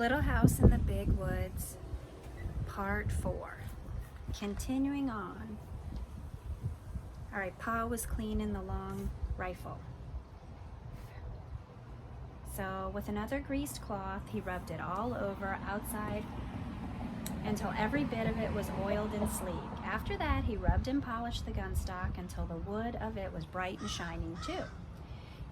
Little House in the Big Woods, Part 4. Continuing on. Alright, Pa was cleaning the long rifle. So with another greased cloth, he rubbed it all over outside until every bit of it was oiled and sleek. After that, he rubbed and polished the gun stock until the wood of it was bright and shining too.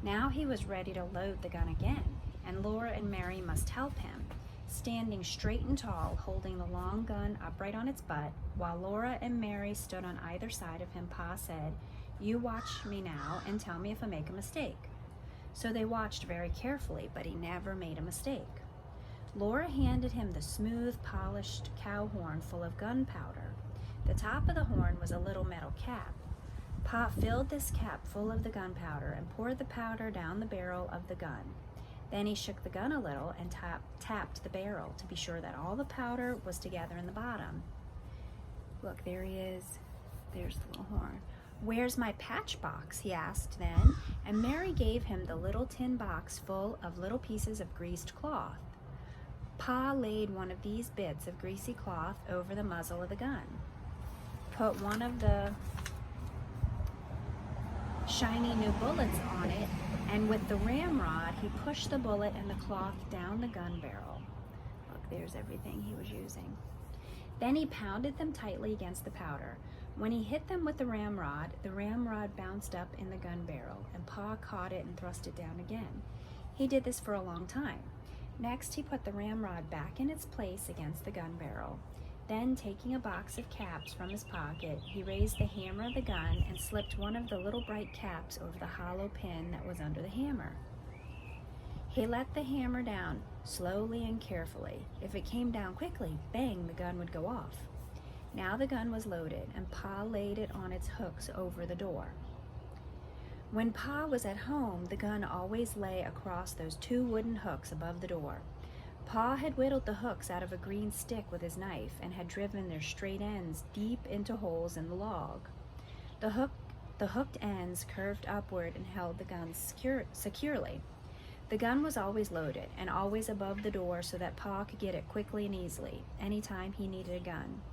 Now he was ready to load the gun again, and Laura and Mary must help him. Standing straight and tall, holding the long gun upright on its butt, while Laura and Mary stood on either side of him, Pa said, "You watch me now and tell me if I make a mistake." So they watched very carefully, but he never made a mistake. Laura handed him the smooth, polished cow horn full of gunpowder. The top of the horn was a little metal cap. Pa filled this cap full of the gunpowder and poured the powder down the barrel of the gun. Then he shook the gun a little and tapped the barrel to be sure that all the powder was together in the bottom. Look, there he is. There's the little horn. "Where's my patch box?" he asked then, and Mary gave him the little tin box full of little pieces of greased cloth. Pa laid one of these bits of greasy cloth over the muzzle of the gun, put one of the shiny new bullets on it, and with the ramrod, he pushed the bullet and the cloth down the gun barrel. Look, there's everything he was using. Then he pounded them tightly against the powder. When he hit them with the ramrod bounced up in the gun barrel, and Pa caught it and thrust it down again. He did this for a long time. Next, he put the ramrod back in its place against the gun barrel. Then, taking a box of caps from his pocket, he raised the hammer of the gun and slipped one of the little bright caps over the hollow pin that was under the hammer. He let the hammer down slowly and carefully. If it came down quickly, bang, the gun would go off. Now the gun was loaded, and Pa laid it on its hooks over the door. When Pa was at home, the gun always lay across those two wooden hooks above the door. Pa had whittled the hooks out of a green stick with his knife and had driven their straight ends deep into holes in the log. The hooked ends curved upward and held the gun securely. The gun was always loaded and always above the door so that Pa could get it quickly and easily anytime he needed a gun.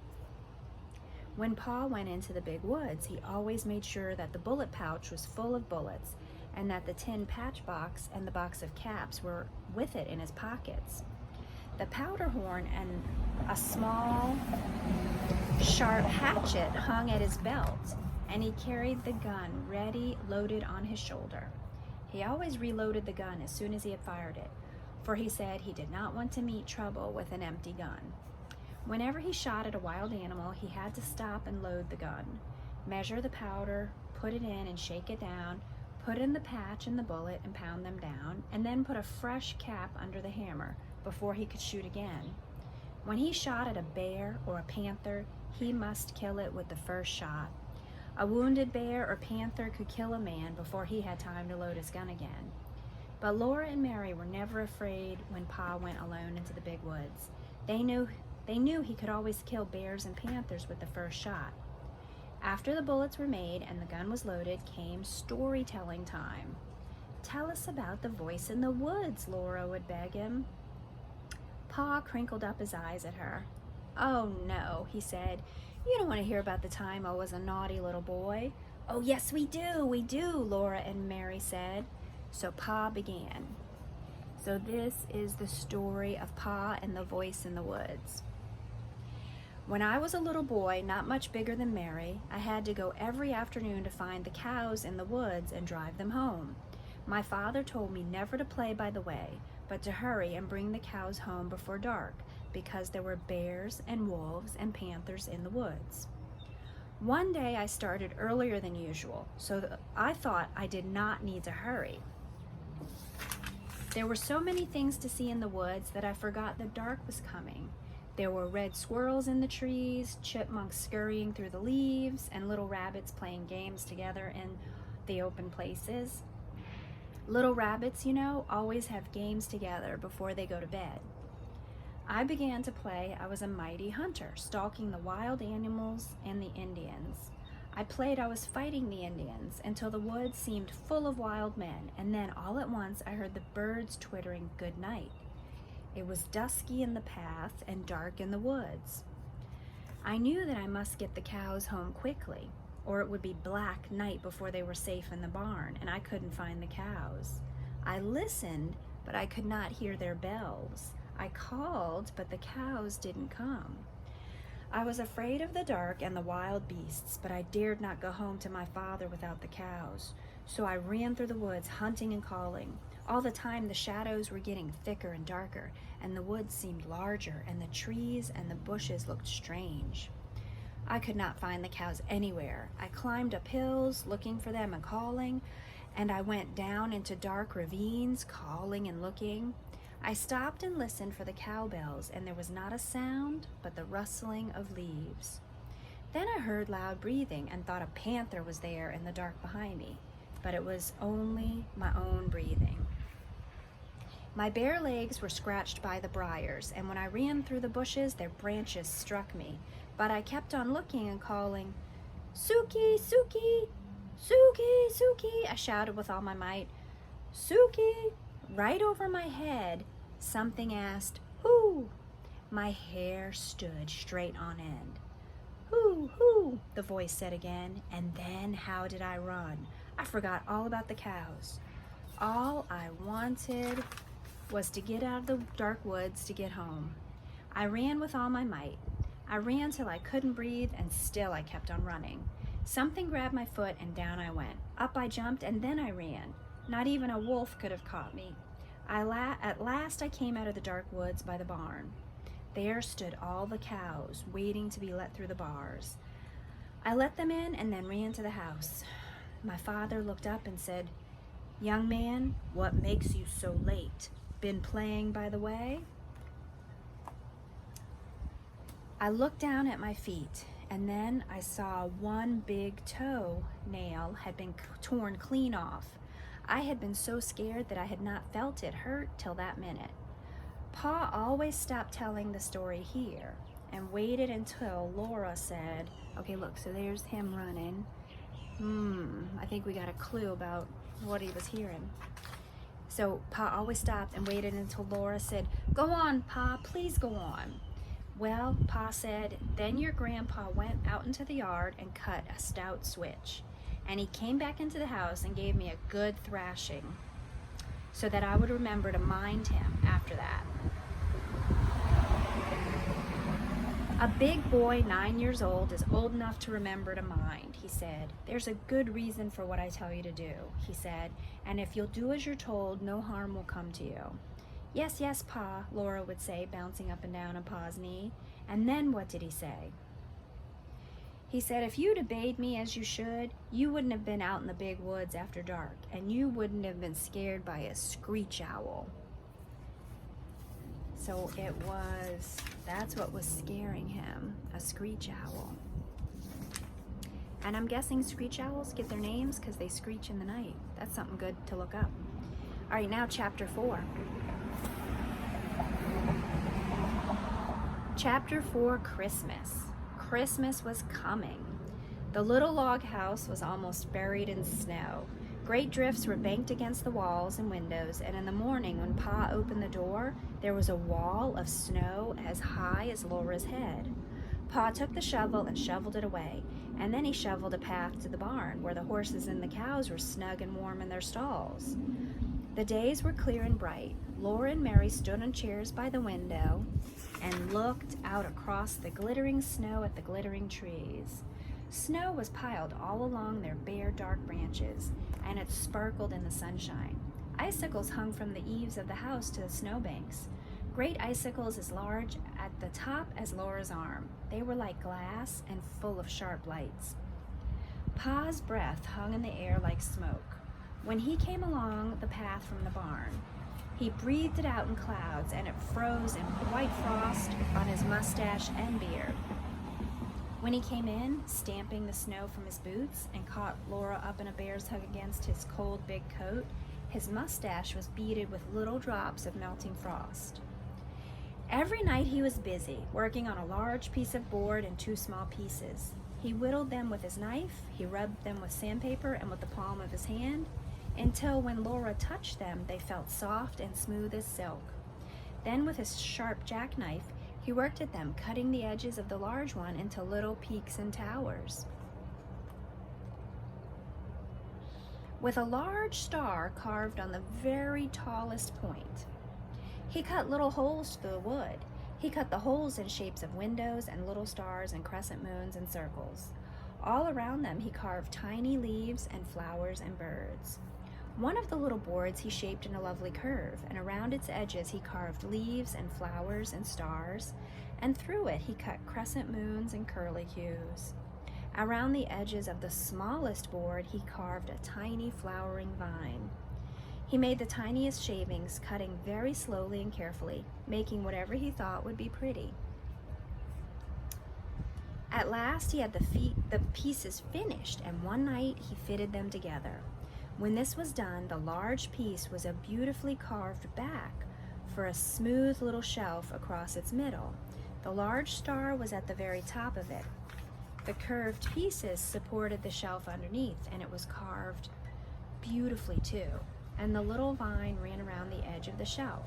When Pa went into the big woods, he always made sure that the bullet pouch was full of bullets and that the tin patch box and the box of caps were with it in his pockets. The powder horn and a small, sharp hatchet hung at his belt, and he carried the gun ready, loaded on his shoulder. He always reloaded the gun as soon as he had fired it, for he said he did not want to meet trouble with an empty gun. Whenever he shot at a wild animal, he had to stop and load the gun, measure the powder, put it in and shake it down, put in the patch and the bullet and pound them down, and then put a fresh cap under the hammer before he could shoot again. When he shot at a bear or a panther, he must kill it with the first shot. A wounded bear or panther could kill a man before he had time to load his gun again. But Laura and Mary were never afraid when Pa went alone into the big woods. They knew he could always kill bears and panthers with the first shot. After the bullets were made and the gun was loaded, came storytelling time. "Tell us about the voice in the woods," Laura would beg him. Pa crinkled up his eyes at her. "Oh no," he said. "You don't want to hear about the time I was a naughty little boy." "Oh yes, we do, Laura and Mary said. So Pa began. So this is the story of Pa and the voice in the woods. "When I was a little boy, not much bigger than Mary, I had to go every afternoon to find the cows in the woods and drive them home. My father told me never to play by the way, but to hurry and bring the cows home before dark, because there were bears and wolves and panthers in the woods. One day I started earlier than usual, so I thought I did not need to hurry. There were so many things to see in the woods that I forgot the dark was coming. There were red squirrels in the trees, chipmunks scurrying through the leaves, and little rabbits playing games together in the open places. Little rabbits, always have games together before they go to bed. I began to play I was a mighty hunter, stalking the wild animals and the Indians. I played I was fighting the Indians until the woods seemed full of wild men, and then all at once I heard the birds twittering good night. It was dusky in the path and dark in the woods. I knew that I must get the cows home quickly, or it would be black night before they were safe in the barn, and I couldn't find the cows. I listened, but I could not hear their bells. I called, but the cows didn't come. I was afraid of the dark and the wild beasts, but I dared not go home to my father without the cows. So I ran through the woods, hunting and calling. All the time the shadows were getting thicker and darker, and the woods seemed larger, and the trees and the bushes looked strange. I could not find the cows anywhere. I climbed up hills, looking for them and calling, and I went down into dark ravines, calling and looking. I stopped and listened for the cowbells, and there was not a sound but the rustling of leaves. Then I heard loud breathing and thought a panther was there in the dark behind me, but it was only my own breathing. My bare legs were scratched by the briars, and when I ran through the bushes, their branches struck me. But I kept on looking and calling, "Suki, Suki, Suki, Suki," I shouted with all my might. "Suki!" Right over my head, something asked, "Who?" My hair stood straight on end. "Who, who?" the voice said again, and then how did I run? I forgot all about the cows. All I wanted was to get out of the dark woods to get home. I ran with all my might. I ran till I couldn't breathe, and still I kept on running. Something grabbed my foot, and down I went. Up I jumped, and then I ran. Not even a wolf could have caught me. At last I came out of the dark woods by the barn. There stood all the cows, waiting to be let through the bars. I let them in and then ran to the house. My father looked up and said, "Young man, what makes you so late? Been playing by the way?" I looked down at my feet, and then I saw one big toe nail had been torn clean off. I had been so scared that I had not felt it hurt till that minute. Pa always stopped telling the story here and waited until Laura said, "Okay, look, so there's him running. I think we got a clue about what he was hearing." So Pa always stopped and waited until Laura said, "Go on, Pa, please go on." Well, Pa said, "Then your grandpa went out into the yard and cut a stout switch. And he came back into the house and gave me a good thrashing so that I would remember to mind him after that." "A big boy 9 years old is old enough to remember to mind," he said. "There's a good reason for what I tell you to do," he said, "and if you'll do as you're told, no harm will come to you." "Yes, yes, Pa," Laura would say, bouncing up and down on Pa's knee. And then what did he say? He said, "If you'd obeyed me as you should, you wouldn't have been out in the big woods after dark, and you wouldn't have been scared by a screech owl." So that's what was scaring him, a screech owl. And I'm guessing screech owls get their names because they screech in the night. That's something good to look up. All right, now chapter 4. Chapter 4, Christmas. Christmas was coming. The little log house was almost buried in snow. Great drifts were banked against the walls and windows, and in the morning when Pa opened the door, there was a wall of snow as high as Laura's head. Pa took the shovel and shoveled it away, and then he shoveled a path to the barn where the horses and the cows were snug and warm in their stalls. The days were clear and bright. Laura and Mary stood on chairs by the window and looked out across the glittering snow at the glittering trees. Snow was piled all along their bare, dark branches, and it sparkled in the sunshine. Icicles hung from the eaves of the house to the snowbanks. Great icicles as large at the top as Laura's arm. They were like glass and full of sharp lights. Pa's breath hung in the air like smoke. When he came along the path from the barn, he breathed it out in clouds, and it froze in white frost on his mustache and beard. When he came in, stamping the snow from his boots, and caught Laura up in a bear's hug against his cold big coat, his mustache was beaded with little drops of melting frost. Every night he was busy, working on a large piece of board in 2 small pieces. He whittled them with his knife, he rubbed them with sandpaper and with the palm of his hand, until when Laura touched them, they felt soft and smooth as silk. Then with his sharp jackknife, he worked at them, cutting the edges of the large one into little peaks and towers. With a large star carved on the very tallest point. He cut little holes through the wood. He cut the holes in shapes of windows and little stars and crescent moons and circles. All around them he carved tiny leaves and flowers and birds. One of the little boards he shaped in a lovely curve, and around its edges he carved leaves and flowers and stars, and through it he cut crescent moons and curlicues. Around the edges of the smallest board he carved a tiny flowering vine. He made the tiniest shavings, cutting very slowly and carefully, making whatever he thought would be pretty. At last he had the pieces finished, and one night he fitted them together. When this was done, the large piece was a beautifully carved back for a smooth little shelf across its middle. The large star was at the very top of it. The curved pieces supported the shelf underneath, and it was carved beautifully too. And the little vine ran around the edge of the shelf.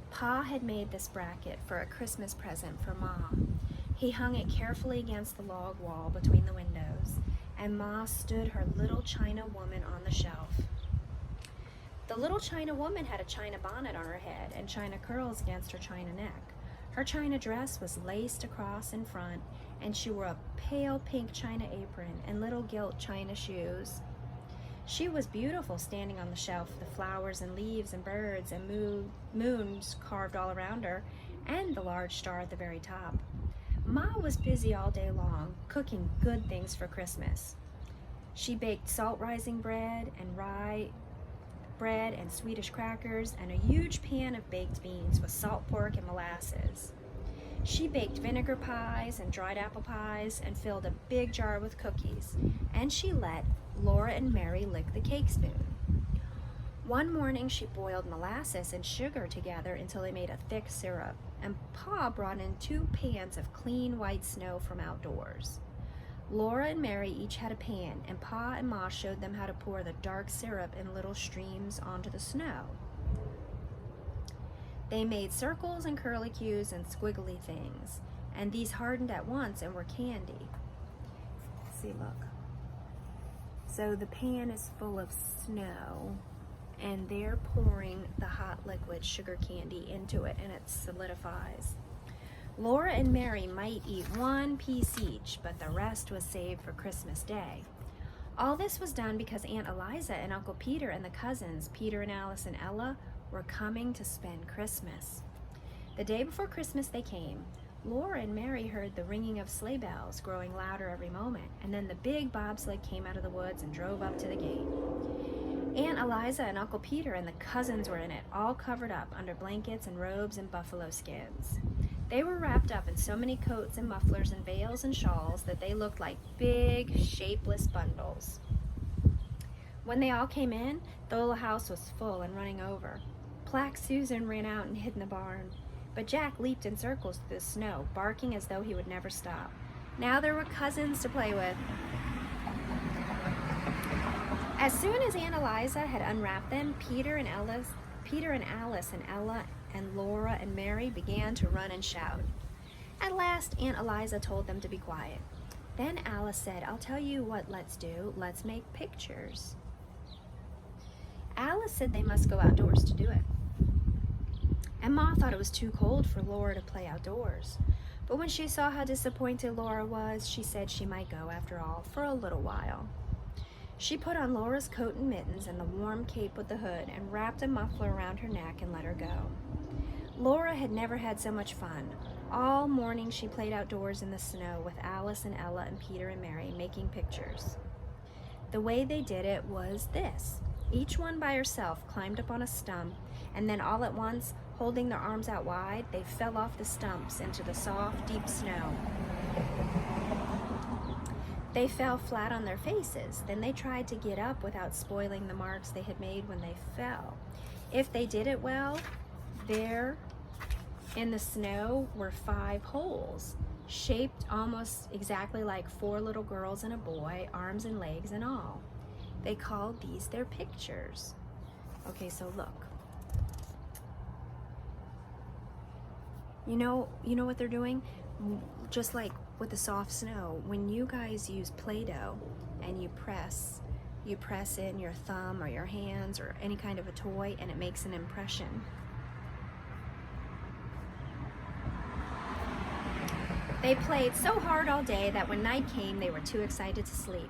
Pa had made this bracket for a Christmas present for Ma. He hung it carefully against the log wall between the windows, and Ma stood her little china woman on the shelf. The little china woman had a china bonnet on her head and china curls against her china neck. Her china dress was laced across in front, and she wore a pale pink china apron and little gilt china shoes. She was beautiful standing on the shelf, the flowers and leaves and birds and moons carved all around her, and the large star at the very top. Ma was busy all day long, cooking good things for Christmas. She baked salt rising bread and rye bread and Swedish crackers and a huge pan of baked beans with salt pork and molasses. She baked vinegar pies and dried apple pies and filled a big jar with cookies, and she let Laura and Mary lick the cake spoon. One morning she boiled molasses and sugar together until they made a thick syrup, and Pa brought in 2 pans of clean white snow from outdoors. Laura and Mary each had a pan, and Pa and Ma showed them how to pour the dark syrup in little streams onto the snow. They made circles and curlicues and squiggly things, and these hardened at once and were candy. See, look. So the pan is full of snow, and they're pouring the hot liquid sugar candy into it, and it solidifies. Laura and Mary might eat 1 piece each, but the rest was saved for Christmas Day. All this was done because Aunt Eliza and Uncle Peter and the cousins, Peter and Alice and Ella, were coming to spend Christmas. The day before Christmas they came. Laura and Mary heard the ringing of sleigh bells growing louder every moment, and then the big bobsled came out of the woods and drove up to the gate. Aunt Eliza and Uncle Peter and the cousins were in it, all covered up under blankets and robes and buffalo skins. They were wrapped up in so many coats and mufflers and veils and shawls that they looked like big, shapeless bundles. When they all came in, the little house was full and running over. Black Susan ran out and hid in the barn, but Jack leaped in circles through the snow, barking as though he would never stop. Now there were cousins to play with. As soon as Aunt Eliza had unwrapped them, Peter and Alice and Ella and Laura and Mary began to run and shout. At last, Aunt Eliza told them to be quiet. Then Alice said, "I'll tell you what let's do. Let's make pictures." Alice said they must go outdoors to do it. And Ma thought it was too cold for Laura to play outdoors. But when she saw how disappointed Laura was, she said she might go after all for a little while. She put on Laura's coat and mittens and the warm cape with the hood and wrapped a muffler around her neck and let her go. Laura had never had so much fun. All morning she played outdoors in the snow with Alice and Ella and Peter and Mary making pictures. The way they did it was this. Each one by herself climbed up on a stump, and then all at once, holding their arms out wide, they fell off the stumps into the soft, deep snow. They fell flat on their faces. Then they tried to get up without spoiling the marks they had made when they fell. If they did it well, there in the snow were 5 holes, shaped almost exactly like 4 little girls and a boy, arms and legs and all. They called these their pictures. Okay, so look. You know what they're doing? Just like with the soft snow, when you guys use Play-Doh and you press in your thumb or your hands or any kind of a toy and it makes an impression. They played so hard all day that when night came, they were too excited to sleep.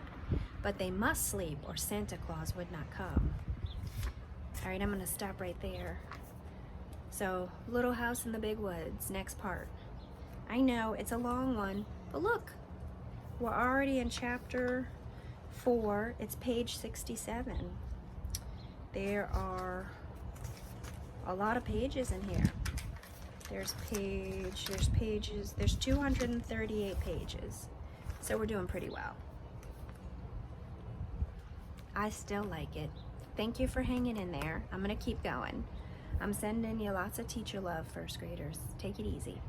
But they must sleep or Santa Claus would not come. All right, I'm gonna stop right there. So, Little House in the Big Woods, next part. I know, it's a long one, but look, we're already in chapter 4. It's page 67. There are a lot of pages in here. There's 238 pages. So we're doing pretty well. I still like it. Thank you for hanging in there. I'm gonna keep going. I'm sending you lots of teacher love, first graders. Take it easy.